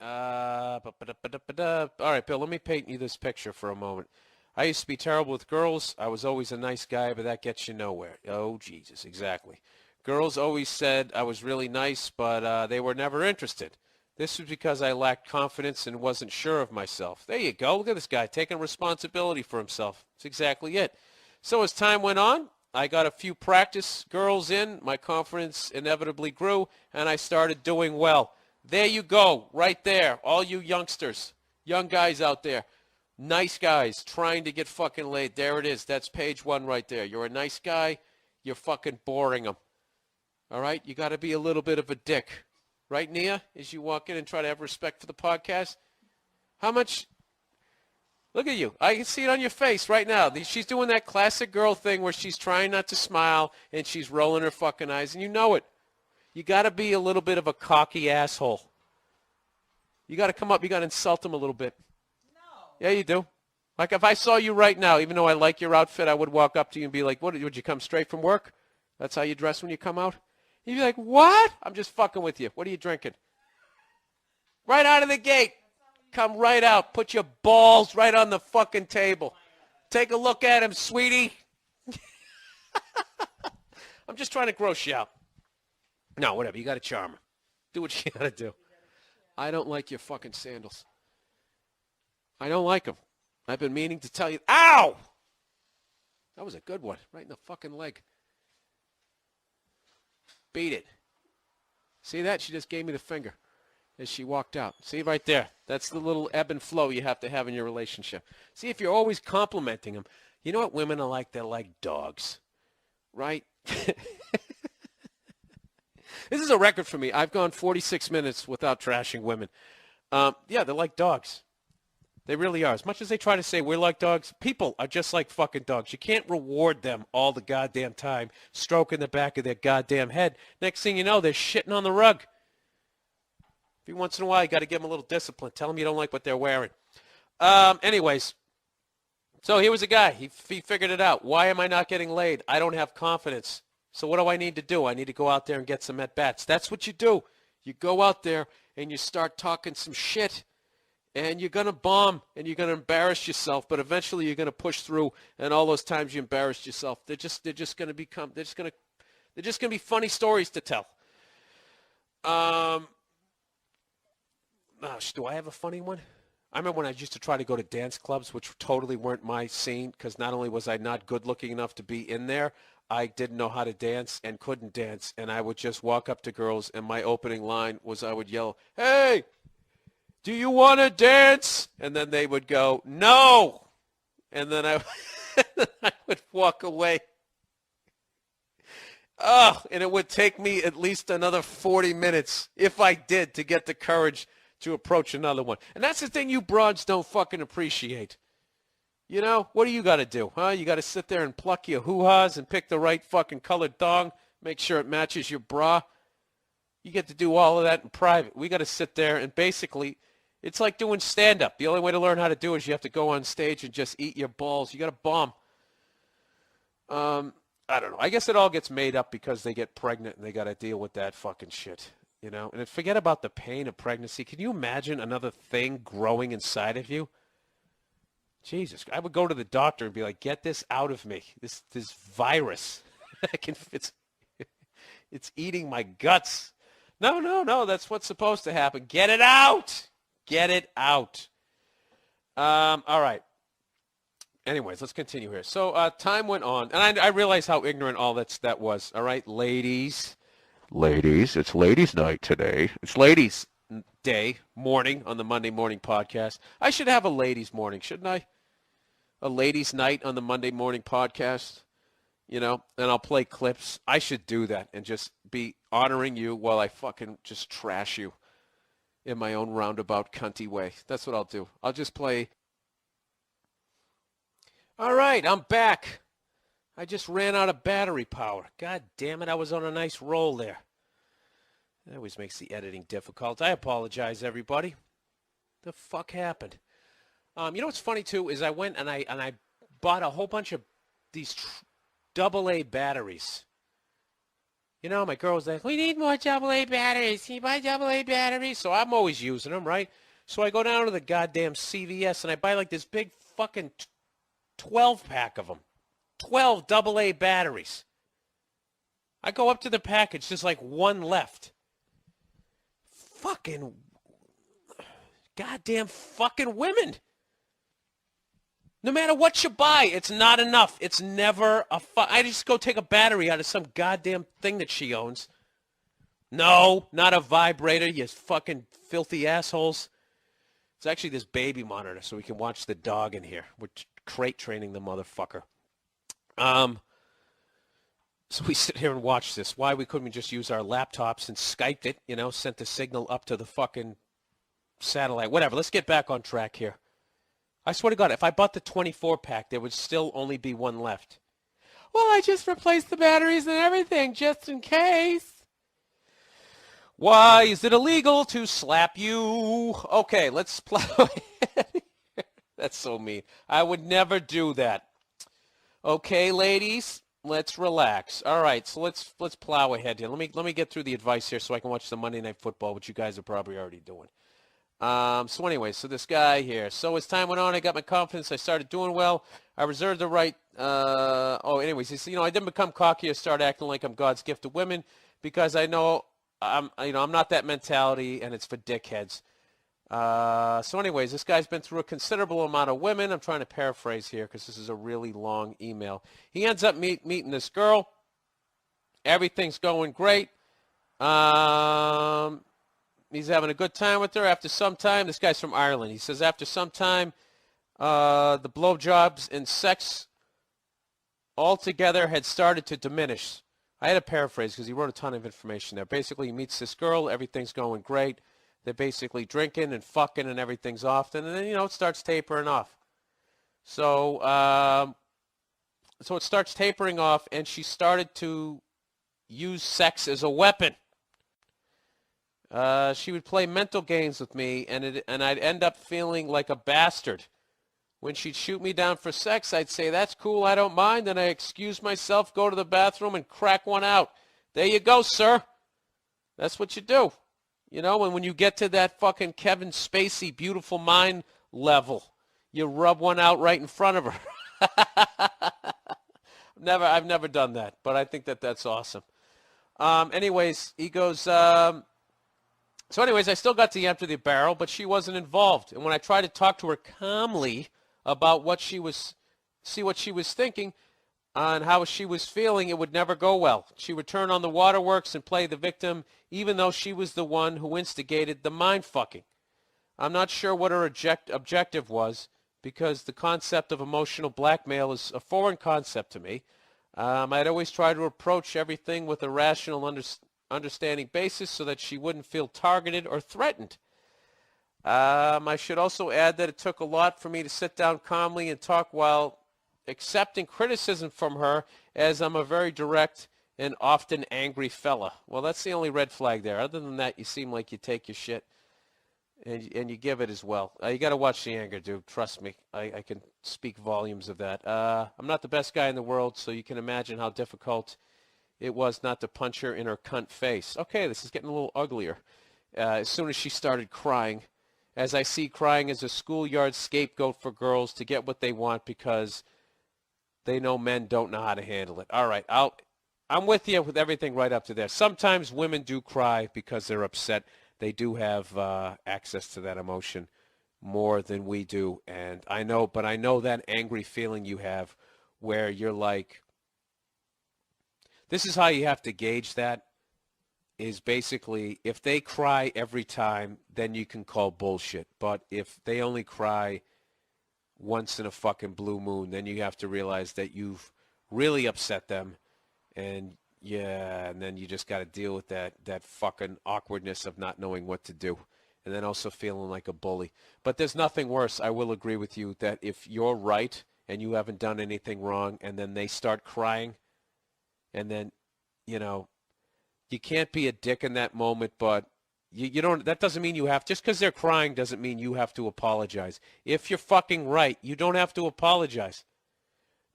All right, Bill, let me paint you this picture for a moment. I used to be terrible with girls. I was always a nice guy, but that gets you nowhere. Oh, Jesus, exactly. Girls always said I was really nice, but they were never interested. This was because I lacked confidence and wasn't sure of myself. There you go. Look at this guy taking responsibility for himself. That's exactly it. So as time went on, I got a few practice girls in. My confidence inevitably grew, and I started doing well. There you go, right there. All you youngsters, young guys out there, nice guys trying to get fucking laid. There it is. That's page 1 right there. You're a nice guy. You're fucking boring them. All right? You got to be a little bit of a dick. Right, Nia, as you walk in and try to have respect for the podcast? How much? Look at you. I can see it on your face right now. She's doing that classic girl thing where she's trying not to smile and she's rolling her fucking eyes, and you know it. You got to be a little bit of a cocky asshole. You got to come up. You got to insult him a little bit. No. Yeah, you do. Like if I saw you right now, even though I like your outfit, I would walk up to you and be like, "What? Would you come straight from work? That's how you dress when you come out?" You'd be like, "What? I'm just fucking with you. What are you drinking?" Right out of the gate. Come right out. Put your balls right on the fucking table. Take a look at him, sweetie. I'm just trying to gross you out. No, whatever. You got to charm her. Do what you got to do. I don't like your fucking sandals. I don't like them. I've been meaning to tell you. Ow! That was a good one. Right in the fucking leg. Beat it. See that? She just gave me the finger as she walked out. See right there? That's the little ebb and flow you have to have in your relationship. See, if you're always complimenting them, you know what women are like? They're like dogs. Right? This is a record for me. I've gone 46 minutes without trashing women. Yeah, they're like dogs. They really are. As much as they try to say we're like dogs, people are just like fucking dogs. You can't reward them all the goddamn time, stroking the back of their goddamn head. Next thing you know, they're shitting on the rug. Every once in a while, you got to give them a little discipline. Tell them you don't like what they're wearing. Anyways, so here was a guy. He figured it out. Why am I not getting laid? I don't have confidence. So what do I need to do? I need to go out there and get some at-bats. That's what you do. You go out there and you start talking some shit, and you're going to bomb, and you're going to embarrass yourself, but eventually you're going to push through, and all those times you embarrassed yourself, they're just going to be funny stories to tell. Do I have a funny one? I remember when I used to try to go to dance clubs, which totally weren't my scene, because not only was I not good looking enough to be in there, I didn't know how to dance and couldn't dance, and I would just walk up to girls, and my opening line was I would yell, "Hey, do you want to dance?" And then they would go, "No." And then I would walk away. Oh, and it would take me at least another 40 minutes, if I did, to get the courage to approach another one. And that's the thing you broads don't fucking appreciate. You know, what do you got to do, huh? You got to sit there and pluck your hoo-has and pick the right fucking colored thong, make sure it matches your bra. You get to do all of that in private. We got to sit there and basically, it's like doing stand-up. The only way to learn how to do it is you have to go on stage and just eat your balls. You got to bomb. I don't know. I guess it all gets made up because they get pregnant and they got to deal with that fucking shit, you know? And forget about the pain of pregnancy. Can you imagine another thing growing inside of you? Jesus, I would go to the doctor and be like, "Get this out of me. This virus. It's eating my guts." No. That's what's supposed to happen. Get it out. Get it out. All right. Anyways, let's continue here. So time went on, and I realized how ignorant all that was. All right, ladies, it's ladies' night today. It's ladies' day, morning on the Monday morning podcast. I should have a ladies' morning, shouldn't I? A ladies' night on the Monday morning podcast, you know, and I'll play clips. I should do that and just be honoring you while I fucking just trash you in my own roundabout cunty way. That's what I'll do. I'll just play. All right, I'm back. I just ran out of battery power. God damn it, I was on a nice roll there. That always makes the editing difficult. I apologize, everybody. The fuck happened? You know what's funny, too, is I went and I bought a whole bunch of these AA batteries. You know, my girl's like, we need more AA batteries. Can you buy AA batteries? So I'm always using them, right? So I go down to the goddamn CVS and I buy like this big fucking 12-pack of them. 12 AA batteries. I go up to the package, there's like one left. Fucking goddamn fucking women. No matter what you buy, it's not enough. It's never I just go take a battery out of some goddamn thing that she owns. No, not a vibrator, you fucking filthy assholes. It's actually this baby monitor so we can watch the dog in here. We're crate training the motherfucker. So we sit here and watch this. Why we couldn't just use our laptops and Skyped it, you know, sent the signal up to the fucking satellite. Whatever, let's get back on track here. I swear to God, if I bought the 24-pack, there would still only be one left. Well, I just replaced the batteries and everything, just in case. Why is it illegal to slap you? Okay, let's plow ahead. That's so mean. I would never do that. Okay, ladies, let's relax. All right, so let's plow ahead here. Let me get through the advice here so I can watch the Monday Night Football, which you guys are probably already doing. So anyway, so this guy here. So as time went on, I got my confidence. I started doing well. I reserved the right. Anyways, he said, I didn't become cocky or start acting like I'm God's gift to women because I know I'm not that mentality, and it's for dickheads. So anyways, this guy's been through a considerable amount of women. I'm trying to paraphrase here because this is a really long email. He ends up meeting this girl. Everything's going great. He's having a good time with her. After some time, this guy's from Ireland. He says after some time, the blowjobs and sex altogether had started to diminish. I had to paraphrase because he wrote a ton of information there. Basically, he meets this girl. Everything's going great. They're basically drinking and fucking and everything's off. And then, it starts tapering off. So it starts tapering off, and she started to use sex as a weapon. She would play mental games with me, and I'd end up feeling like a bastard. When she'd shoot me down for sex, I'd say, that's cool, I don't mind, and I excuse myself, go to the bathroom, and crack one out. There you go, sir. That's what you do. When you get to that fucking Kevin Spacey beautiful mind level, you rub one out right in front of her. I've never done that, but I think that's awesome. Anyways, he goes... So anyways, I still got to empty the barrel, but she wasn't involved. And when I tried to talk to her calmly about what she was thinking and how she was feeling, it would never go well. She would turn on the waterworks and play the victim, even though she was the one who instigated the mind-fucking. I'm not sure what her objective was, because the concept of emotional blackmail is a foreign concept to me. I'd always try to approach everything with a rational understanding basis so that she wouldn't feel targeted or threatened. I should also add that it took a lot for me to sit down calmly and talk while accepting criticism from her, as I'm a very direct and often angry fella. Well, that's the only red flag there. Other than that, you seem like you take your shit and you give it as well. You got to watch the anger, dude. Trust me. I can speak volumes of that. I'm not the best guy in the world, so you can imagine how difficult it was not to punch her in her cunt face. Okay, this is getting a little uglier. As soon as she started crying, as I see crying as a schoolyard scapegoat for girls to get what they want because they know men don't know how to handle it. All right, I'm with you with everything right up to there. Sometimes women do cry because they're upset. They do have access to that emotion more than we do. And I know that angry feeling you have where you're like, this is how you have to gauge that, is basically if they cry every time, then you can call bullshit. But if they only cry once in a fucking blue moon, then you have to realize that you've really upset them. And then you just got to deal with that fucking awkwardness of not knowing what to do. And then also feeling like a bully. But there's nothing worse. I will agree with you that if you're right and you haven't done anything wrong and then they start crying, and then, you can't be a dick in that moment, but you don't, that doesn't mean you have, just because they're crying doesn't mean you have to apologize. If you're fucking right, you don't have to apologize.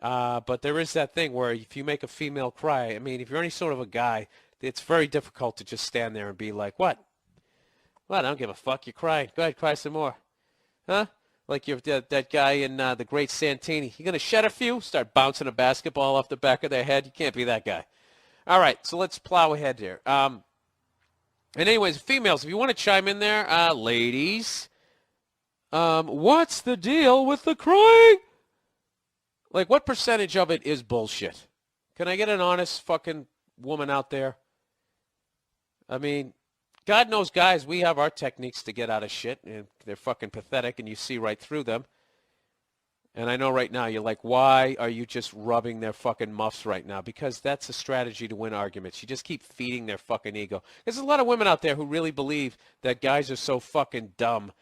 But there is that thing where if you make a female cry, I mean, if you're any sort of a guy It's very difficult to just stand there and be like, what? What? I don't give a fuck. You're crying. Go ahead, cry some more. Huh? Like you're that guy in The Great Santini. You going to shed a few? Start bouncing a basketball off the back of their head? You can't be that guy. All right, so let's plow ahead here. And anyways, females, if you want to chime in there, ladies, what's the deal with the crying? Like, what percentage of it is bullshit? Can I get an honest fucking woman out there? I mean, God knows, guys, we have our techniques to get out of shit, and they're fucking pathetic, and you see right through them. And I know right now you're like, why are you just rubbing their fucking muffs right now? Because that's a strategy to win arguments. You just keep feeding their fucking ego. There's a lot of women out there who really believe that guys are so fucking dumb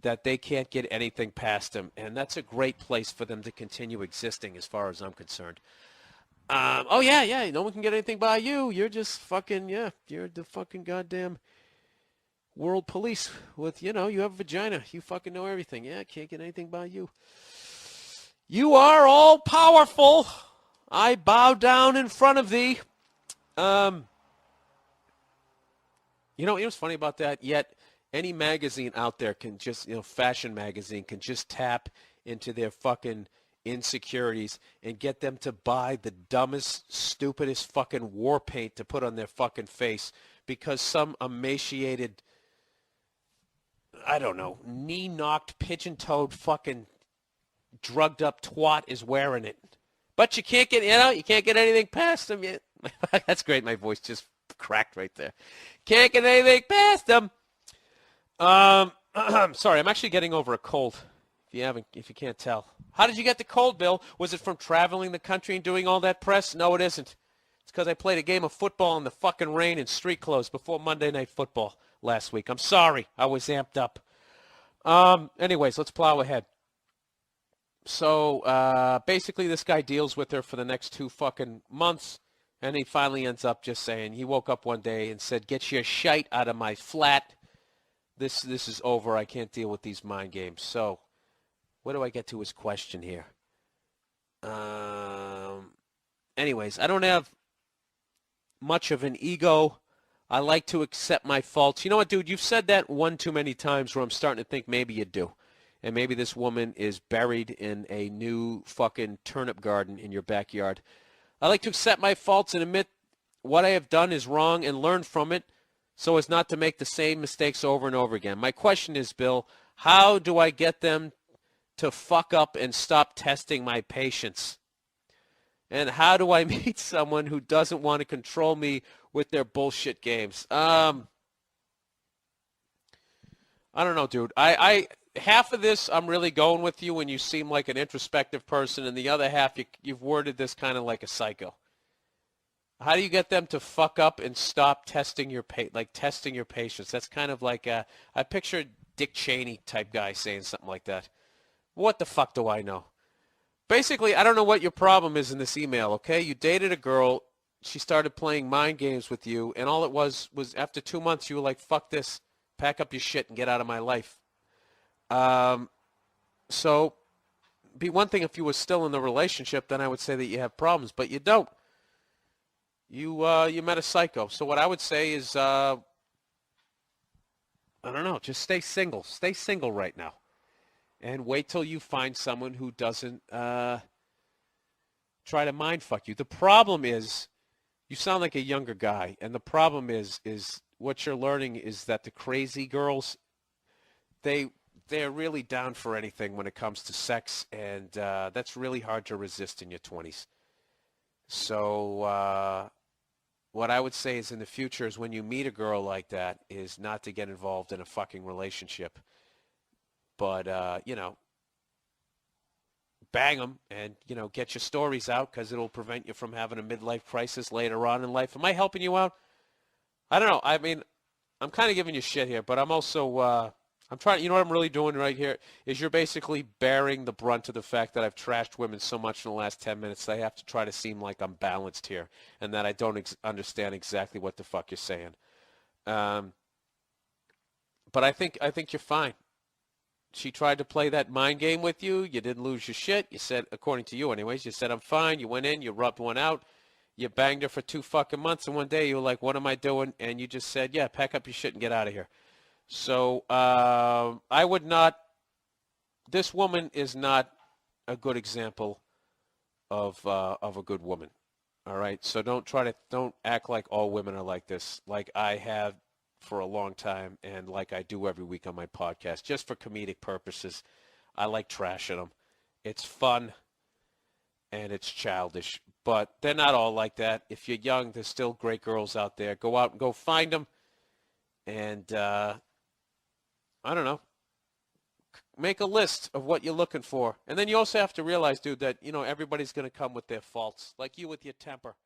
that they can't get anything past them. And that's a great place for them to continue existing as far as I'm concerned. Oh, yeah, no one can get anything by you. You're just fucking, you're the fucking goddamn world police with, you have a vagina. You fucking know everything. Yeah, can't get anything by you. You are all powerful. I bow down in front of thee. You know what's funny about that? Yet any magazine out there can just, fashion magazine can just tap into their fucking insecurities and get them to buy the dumbest, stupidest fucking war paint to put on their fucking face because some emaciated, I don't know, knee-knocked, pigeon-toed fucking drugged up twat is wearing it. But you can't get, you can't get anything past them yet. That's great. My voice just cracked right there. Can't get anything past them. Sorry, I'm actually getting over a cold. If you can't tell. How did you get the cold, Bill? Was it from traveling the country and doing all that press? No, it isn't. It's because I played a game of football in the fucking rain in street clothes before Monday Night Football last week. I'm sorry. I was amped up. Anyways, let's plow ahead. So basically this guy deals with her for the next 2 fucking months, and he finally ends up just saying, he woke up one day and said, get your shite out of my flat. This is over. I can't deal with these mind games. So where do I get to his question here? Anyways, I don't have much of an ego. I like to accept my faults. You know what, dude? You've said that one too many times where I'm starting to think maybe you do. And maybe this woman is buried in a new fucking turnip garden in your backyard. I like to accept my faults and admit what I have done is wrong and learn from it so as not to make the same mistakes over and over again. My question is, Bill, how do I get them to fuck up and stop testing my patience? And how do I meet someone who doesn't want to control me with their bullshit games? I don't know, dude. I half of this I'm really going with you when you seem like an introspective person, and the other half you've worded this kind of like a psycho. How do you get them to fuck up and stop testing your testing your patience? That's kind of like I picture Dick Cheney type guy saying something like that. What the fuck do I know? Basically, I don't know what your problem is in this email, okay? You dated a girl, she started playing mind games with you, and all it was after 2 months you were like, fuck this, pack up your shit and get out of my life. So, be one thing if you were still in the relationship, then I would say that you have problems, but you don't. You met a psycho. So what I would say is, I don't know, just stay single. Stay single right now. And wait till you find someone who doesn't try to mind fuck you. The problem is, you sound like a younger guy, and the problem is what you're learning is that the crazy girls, they're really down for anything when it comes to sex, and that's really hard to resist in your 20s. So what I would say is in the future is when you meet a girl like that is not to get involved in a fucking relationship. But, bang them and, get your stories out because it'll prevent you from having a midlife crisis later on in life. Am I helping you out? I don't know. I mean, I'm kind of giving you shit here, but I'm also, I'm trying, what I'm really doing right here is you're basically bearing the brunt of the fact that I've trashed women so much in the last 10 minutes that I have to try to seem like I'm balanced here and that I don't understand exactly what the fuck you're saying. But I think you're fine. She tried to play that mind game with you. You didn't lose your shit. You said, according to you anyways, you said, I'm fine. You went in, you rubbed one out. You banged her for 2 fucking months, and one day you were like, what am I doing? And you just said, yeah, pack up your shit and get out of here. So I would not, this woman is not a good example of a good woman. All right, so don't act like all women are like this, like I have for a long time, and like I do every week on my podcast, just for comedic purposes. I like trashing them. It's fun and it's childish, but they're not all like that. If you're young, there's still great girls out there. Go out and go find them, and I don't know, make a list of what you're looking for, and then you also have to realize, dude, that everybody's going to come with their faults, like you with your temper.